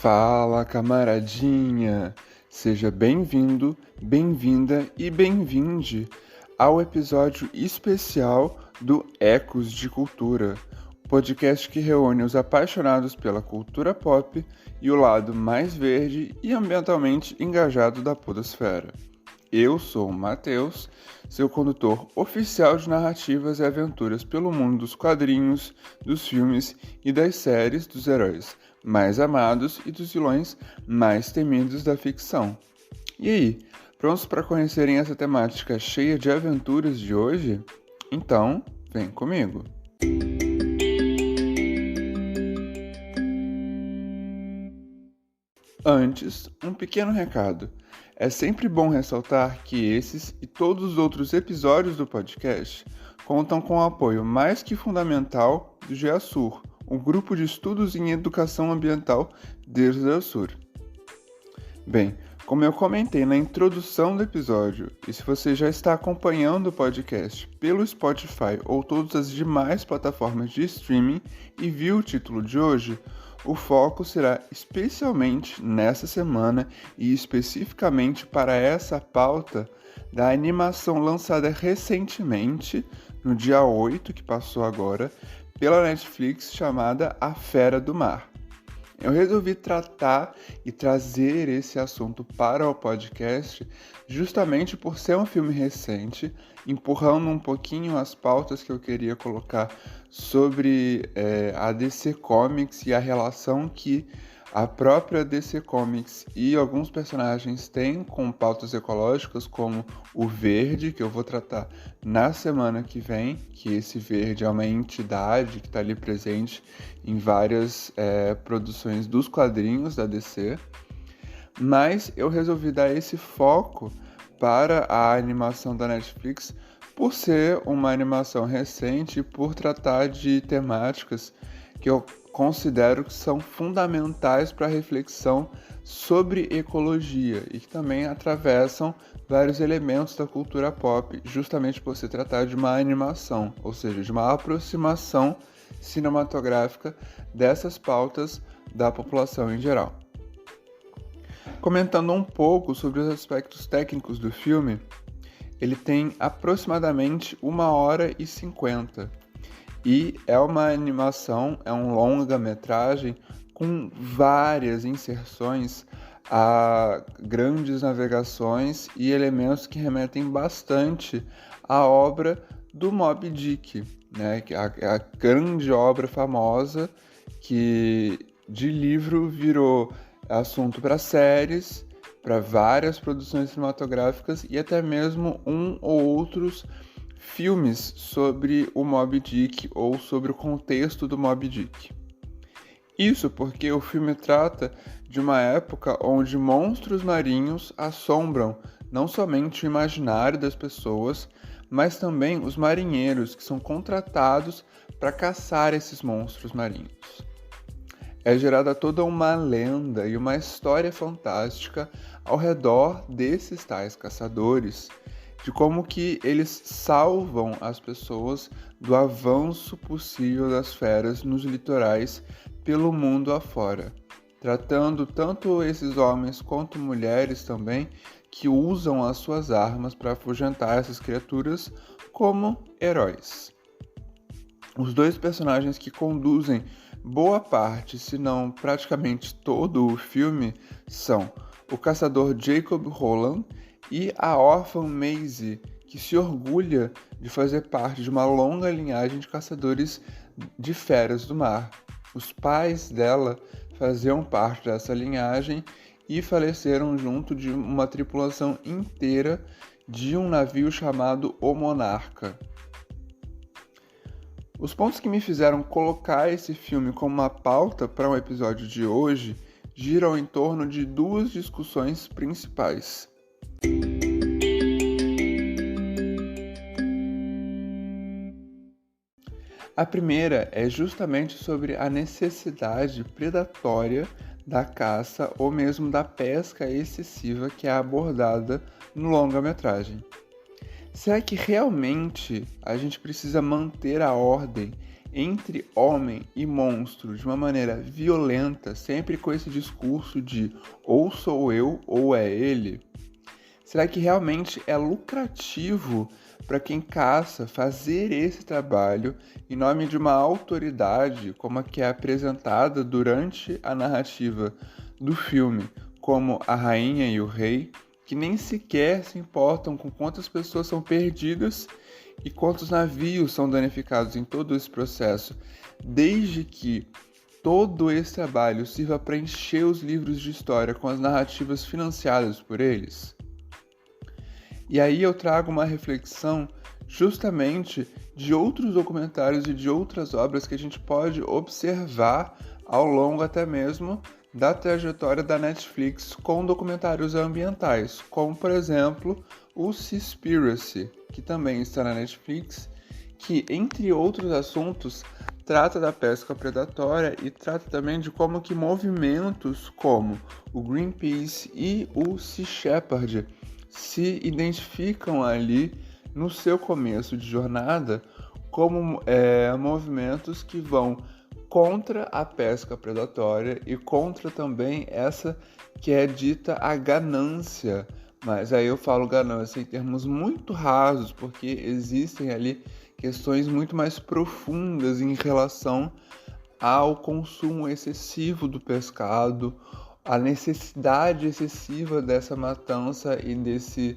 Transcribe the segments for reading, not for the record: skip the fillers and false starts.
Fala, camaradinha! Seja bem-vindo, bem-vinda e bem-vinde ao episódio especial do Ecos de Cultura, o podcast que reúne os apaixonados pela cultura pop e o lado mais verde e ambientalmente engajado da podosfera. Eu sou o Matheus, seu condutor oficial de narrativas e aventuras pelo mundo dos quadrinhos, dos filmes e das séries dos heróis mais amados e dos vilões mais temidos da ficção. E aí, prontos para conhecerem essa temática cheia de aventuras de hoje? Então, vem comigo! Antes, um pequeno recado. É sempre bom ressaltar que esses e todos os outros episódios do podcast contam com o apoio mais que fundamental do GEASUR, o Grupo de Estudos em Educação Ambiental DESASUR. Bem, como eu comentei na introdução do episódio, e se você já está acompanhando o podcast pelo Spotify ou todas as demais plataformas de streaming e viu o título de hoje, o foco será especialmente nessa semana e especificamente para essa pauta da animação lançada recentemente, no dia 8, que passou agora, pela Netflix, chamada A Fera do Mar. Eu resolvi tratar e trazer esse assunto para o podcast justamente por ser um filme recente, empurrando um pouquinho as pautas que eu queria colocar sobre a DC Comics e a relação que a própria DC Comics e alguns personagens têm com pautas ecológicas, como o verde, que eu vou tratar na semana que vem, que esse verde é uma entidade que está ali presente em várias produções dos quadrinhos da DC. Mas eu resolvi dar esse foco para a animação da Netflix por ser uma animação recente e por tratar de temáticas que eu considero que são fundamentais para a reflexão sobre ecologia e que também atravessam vários elementos da cultura pop, justamente por se tratar de uma animação, ou seja, de uma aproximação cinematográfica dessas pautas da população em geral. Comentando um pouco sobre os aspectos técnicos do filme, ele tem aproximadamente 1h50 e é uma animação, é um longa-metragem com várias inserções a grandes navegações e elementos que remetem bastante à obra do Moby Dick, né? A grande obra famosa que de livro virou assunto para séries, para várias produções cinematográficas e até mesmo um ou outros filmes sobre o Moby Dick ou sobre o contexto do Moby Dick. Isso porque o filme trata de uma época onde monstros marinhos assombram não somente o imaginário das pessoas, mas também os marinheiros que são contratados para caçar esses monstros marinhos. É gerada toda uma lenda e uma história fantástica ao redor desses tais caçadores, de como que eles salvam as pessoas do avanço possível das feras nos litorais pelo mundo afora, tratando tanto esses homens quanto mulheres também que usam as suas armas para afugentar essas criaturas como heróis. Os dois personagens que conduzem boa parte, se não praticamente todo o filme, são o caçador Jacob Holland e a órfã Maisie, que se orgulha de fazer parte de uma longa linhagem de caçadores de feras do mar. Os pais dela faziam parte dessa linhagem e faleceram junto de uma tripulação inteira de um navio chamado O Monarca. Os pontos que me fizeram colocar esse filme como uma pauta para o episódio de hoje giram em torno de duas discussões principais. A primeira é justamente sobre a necessidade predatória da caça ou mesmo da pesca excessiva que é abordada no longa-metragem. Será que realmente a gente precisa manter a ordem entre homem e monstro de uma maneira violenta, sempre com esse discurso de ou sou eu ou é ele, será que realmente é lucrativo para quem caça fazer esse trabalho em nome de uma autoridade como a que é apresentada durante a narrativa do filme, como a rainha e o rei, que nem sequer se importam com quantas pessoas são perdidas e quantos navios são danificados em todo esse processo, desde que todo esse trabalho sirva para encher os livros de história com as narrativas financiadas por eles? E aí eu trago uma reflexão justamente de outros documentários e de outras obras que a gente pode observar ao longo até mesmo da trajetória da Netflix com documentários ambientais, como por exemplo o Seaspiracy, que também está na Netflix, que entre outros assuntos trata da pesca predatória e trata também de como que movimentos como o Greenpeace e o Sea Shepherd se identificam ali no seu começo de jornada como movimentos que vão contra a pesca predatória e contra também essa que é dita a ganância. Mas aí eu falo ganância em termos muito rasos, porque existem ali questões muito mais profundas em relação ao consumo excessivo do pescado, a necessidade excessiva dessa matança e desse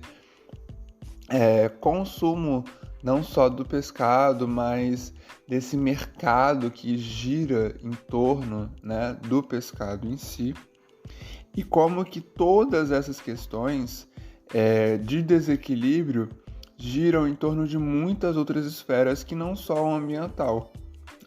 consumo não só do pescado, mas desse mercado que gira em torno, né, do pescado em si, e como que todas essas questões de desequilíbrio giram em torno de muitas outras esferas que não só o ambiental.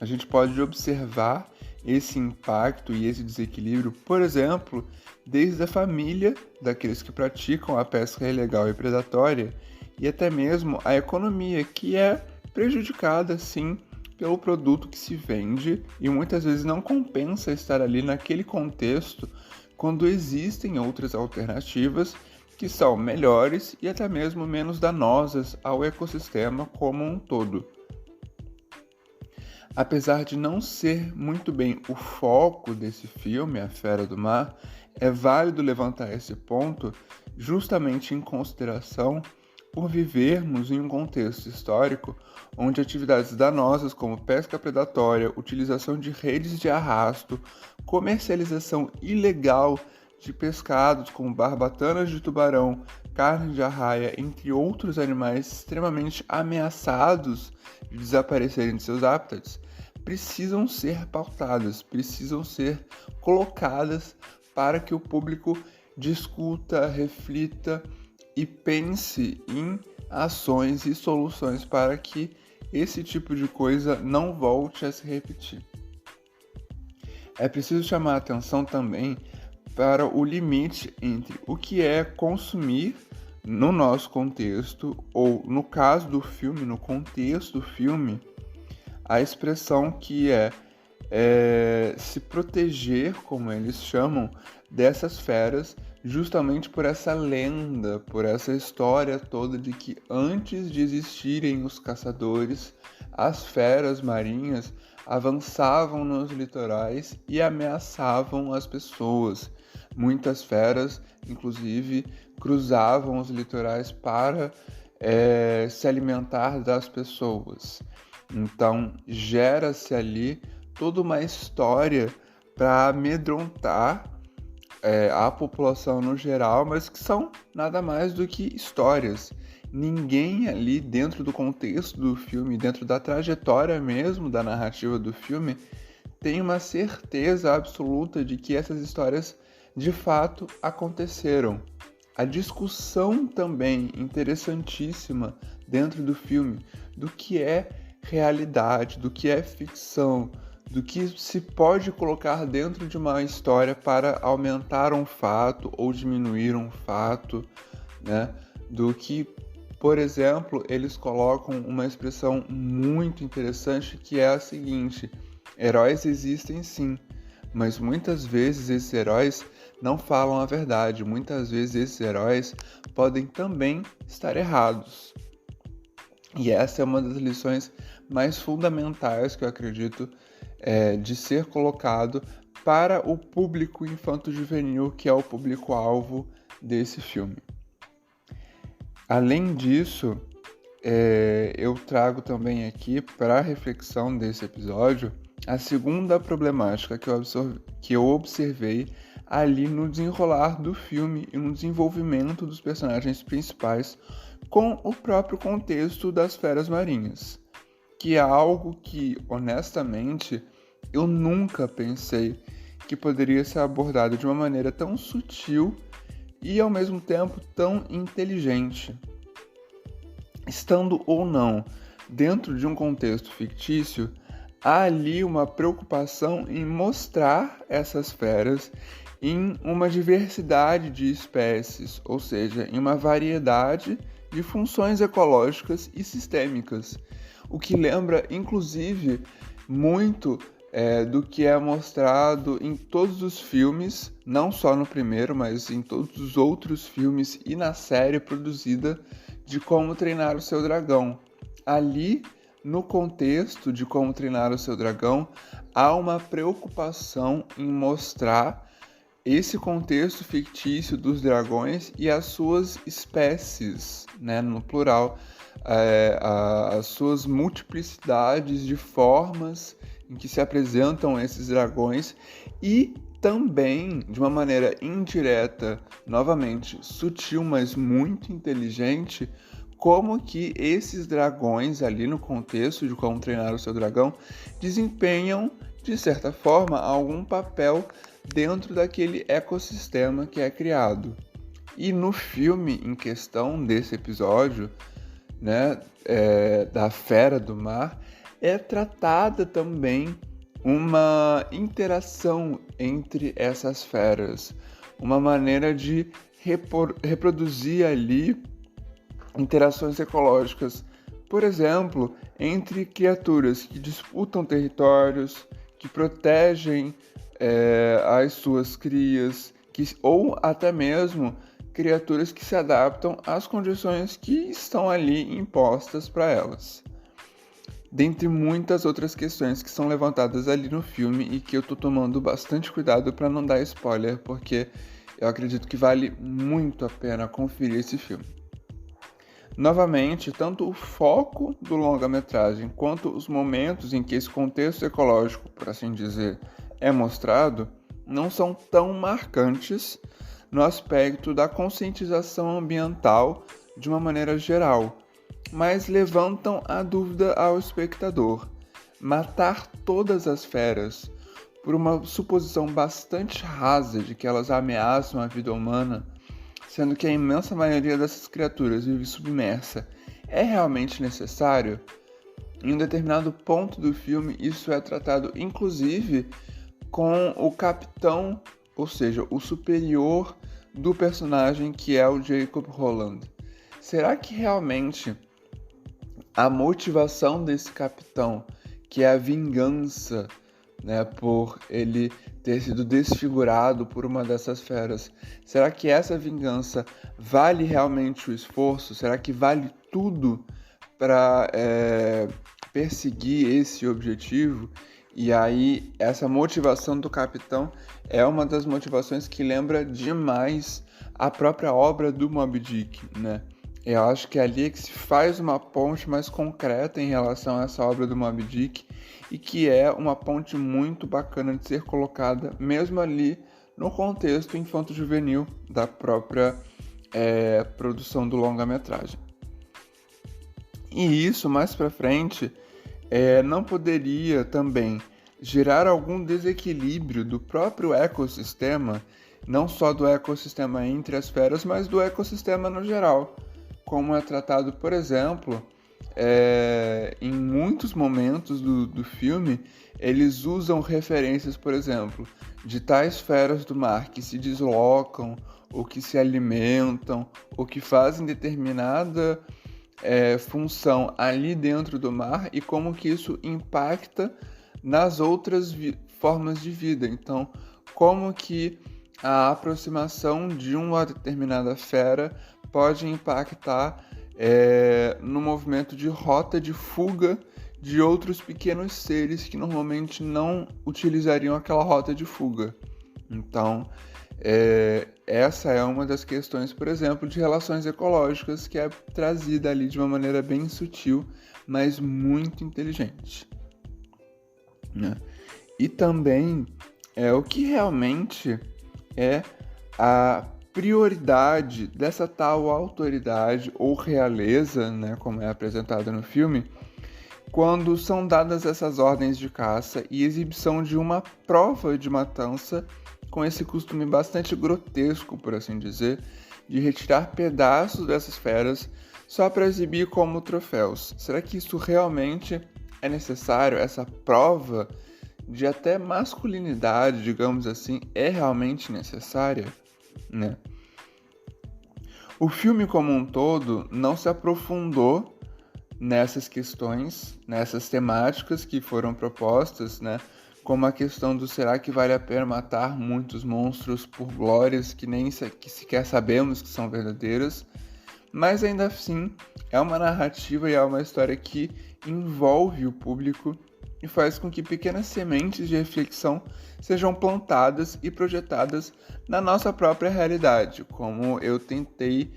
A gente pode observar esse impacto e esse desequilíbrio, por exemplo, desde a família daqueles que praticam a pesca ilegal e predatória e até mesmo a economia, que é prejudicada, sim, pelo produto que se vende e muitas vezes não compensa estar ali naquele contexto quando existem outras alternativas que são melhores e até mesmo menos danosas ao ecossistema como um todo. Apesar de não ser muito bem o foco desse filme, A Fera do Mar, é válido levantar esse ponto justamente em consideração por vivermos em um contexto histórico onde atividades danosas como pesca predatória, utilização de redes de arrasto, comercialização ilegal de pescados como barbatanas de tubarão, carne de arraia, entre outros animais extremamente ameaçados de desaparecerem de seus hábitats, precisam ser pautadas, precisam ser colocadas para que o público discuta, reflita e pense em ações e soluções para que esse tipo de coisa não volte a se repetir. É preciso chamar a atenção também para o limite entre o que é consumir no nosso contexto, ou no caso do filme, no contexto do filme, a expressão que é se proteger, como eles chamam, dessas feras, justamente por essa lenda, por essa história toda de que antes de existirem os caçadores, as feras marinhas avançavam nos litorais e ameaçavam as pessoas. Muitas feras, inclusive, cruzavam os litorais para se alimentar das pessoas. Então, gera-se ali toda uma história para amedrontar a população no geral, mas que são nada mais do que histórias. Ninguém ali dentro do contexto do filme, dentro da trajetória mesmo da narrativa do filme, tem uma certeza absoluta de que essas histórias de fato aconteceram. A discussão também interessantíssima dentro do filme do que é realidade, do que é ficção, do que se pode colocar dentro de uma história para aumentar um fato ou diminuir um fato, né? Do que, por exemplo, eles colocam uma expressão muito interessante que é a seguinte: heróis existem sim, mas muitas vezes esses heróis não falam a verdade, muitas vezes esses heróis podem também estar errados. E essa é uma das lições mais fundamentais que eu acredito de ser colocado para o público infanto-juvenil, que é o público-alvo desse filme. Além disso, eu trago também aqui para a reflexão desse episódio a segunda problemática que eu observei ali no desenrolar do filme e no desenvolvimento dos personagens principais com o próprio contexto das feras marinhas, que é algo que, honestamente, eu nunca pensei que poderia ser abordado de uma maneira tão sutil e, ao mesmo tempo, tão inteligente. Estando ou não dentro de um contexto fictício, há ali uma preocupação em mostrar essas feras em uma diversidade de espécies, ou seja, em uma variedade de funções ecológicas e sistêmicas, o que lembra, inclusive, muito do que é mostrado em todos os filmes, não só no primeiro, mas em todos os outros filmes e na série produzida de Como Treinar o Seu Dragão. Ali, no contexto de Como Treinar o Seu Dragão, há uma preocupação em mostrar esse contexto fictício dos dragões e as suas espécies, né, no plural, as suas multiplicidades de formas em que se apresentam esses dragões e também, de uma maneira indireta, novamente sutil, mas muito inteligente, como que esses dragões ali no contexto de Como Treinar o Seu Dragão desempenham, de certa forma, algum papel dentro daquele ecossistema que é criado. E no filme em questão desse episódio, né, da Fera do Mar, é tratada também uma interação entre essas feras, uma maneira de reproduzir ali interações ecológicas, por exemplo, entre criaturas que disputam territórios, que protegem as suas crias, ou até mesmo criaturas que se adaptam às condições que estão ali impostas para elas. Dentre muitas outras questões que são levantadas ali no filme e que eu tô tomando bastante cuidado para não dar spoiler, porque eu acredito que vale muito a pena conferir esse filme. Novamente, tanto o foco do longa-metragem quanto os momentos em que esse contexto ecológico, por assim dizer, é mostrado, não são tão marcantes no aspecto da conscientização ambiental de uma maneira geral, mas levantam a dúvida ao espectador. Matar todas as feras por uma suposição bastante rasa de que elas ameaçam a vida humana, sendo que a imensa maioria dessas criaturas vive submersa, é realmente necessário? Em um determinado ponto do filme, isso é tratado inclusive com o capitão, ou seja, o superior do personagem, que é o Jacob Holland. Será que realmente a motivação desse capitão, que é a vingança, né, por ele ter sido desfigurado por uma dessas feras, será que essa vingança vale realmente o esforço? Será que vale tudo para perseguir esse objetivo? E aí, essa motivação do capitão é uma das motivações que lembra demais a própria obra do Moby Dick, né? Eu acho que é ali que se faz uma ponte mais concreta em relação a essa obra do Moby Dick e que é uma ponte muito bacana de ser colocada, mesmo ali no contexto infanto-juvenil da própria produção do longa-metragem. E isso, mais pra frente, não poderia também gerar algum desequilíbrio do próprio ecossistema, não só do ecossistema entre as feras, mas do ecossistema no geral, como é tratado, por exemplo, em muitos momentos do filme, eles usam referências, por exemplo, de tais feras do mar que se deslocam, ou que se alimentam, ou que fazem determinada função ali dentro do mar e como que isso impacta nas outras formas de vida. Então, como que a aproximação de uma determinada fera pode impactar no movimento de rota de fuga de outros pequenos seres que normalmente não utilizariam aquela rota de fuga. Então, essa é uma das questões, por exemplo, de relações ecológicas que é trazida ali de uma maneira bem sutil, mas muito inteligente, né? E também o que realmente é a prioridade dessa tal autoridade ou realeza, né, como é apresentada no filme, quando são dadas essas ordens de caça e exibição de uma prova de matança com esse costume bastante grotesco, por assim dizer, de retirar pedaços dessas feras só para exibir como troféus. Será que isso realmente é necessário? Essa prova de até masculinidade, digamos assim, é realmente necessária, né? O filme como um todo não se aprofundou nessas questões, nessas temáticas que foram propostas, né? Como a questão do será que vale a pena matar muitos monstros por glórias que sequer sabemos que são verdadeiras, mas ainda assim é uma narrativa e é uma história que envolve o público e faz com que pequenas sementes de reflexão sejam plantadas e projetadas na nossa própria realidade, como eu tentei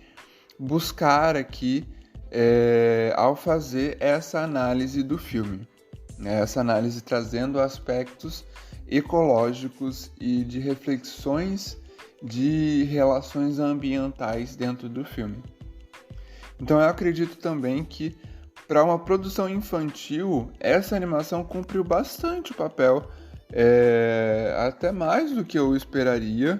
buscar aqui ao fazer essa análise do filme, né? Essa análise trazendo aspectos ecológicos e de reflexões de relações ambientais dentro do filme. Então eu acredito também que para uma produção infantil, essa animação cumpriu bastante o papel, até mais do que eu esperaria,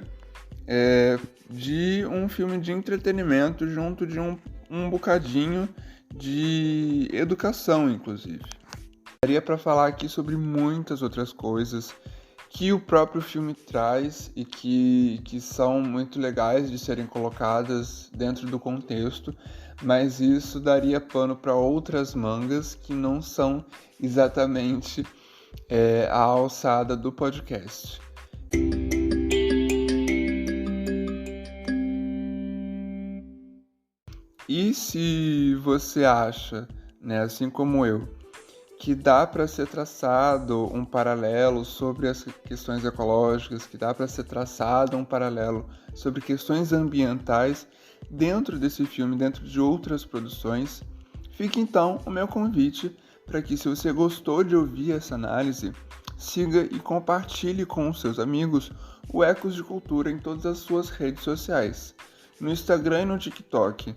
de um filme de entretenimento junto de um bocadinho de educação, inclusive. Daria para falar aqui sobre muitas outras coisas que o próprio filme traz e que são muito legais de serem colocadas dentro do contexto, mas isso daria pano para outras mangas que não são exatamente a alçada do podcast. E se você acha, né, assim como eu, que dá para ser traçado um paralelo sobre as questões ecológicas, que dá para ser traçado um paralelo sobre questões ambientais dentro desse filme, dentro de outras produções, fica então o meu convite para que, se você gostou de ouvir essa análise, siga e compartilhe com os seus amigos o Ecos de Cultura em todas as suas redes sociais. No Instagram e no TikTok,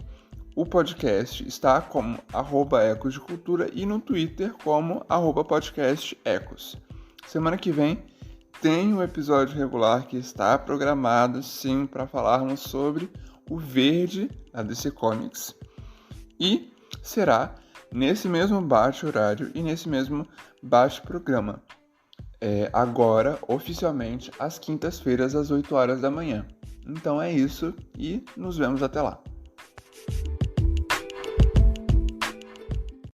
o podcast está como @ecos de cultura e no Twitter como @podcastecos. Semana que vem tem um episódio regular que está programado, sim, para falarmos sobre o Verde da DC Comics. E será nesse mesmo bate-horário e nesse mesmo bate-programa. Agora, oficialmente, às quintas-feiras, às 8 horas da manhã. Então é isso e nos vemos até lá.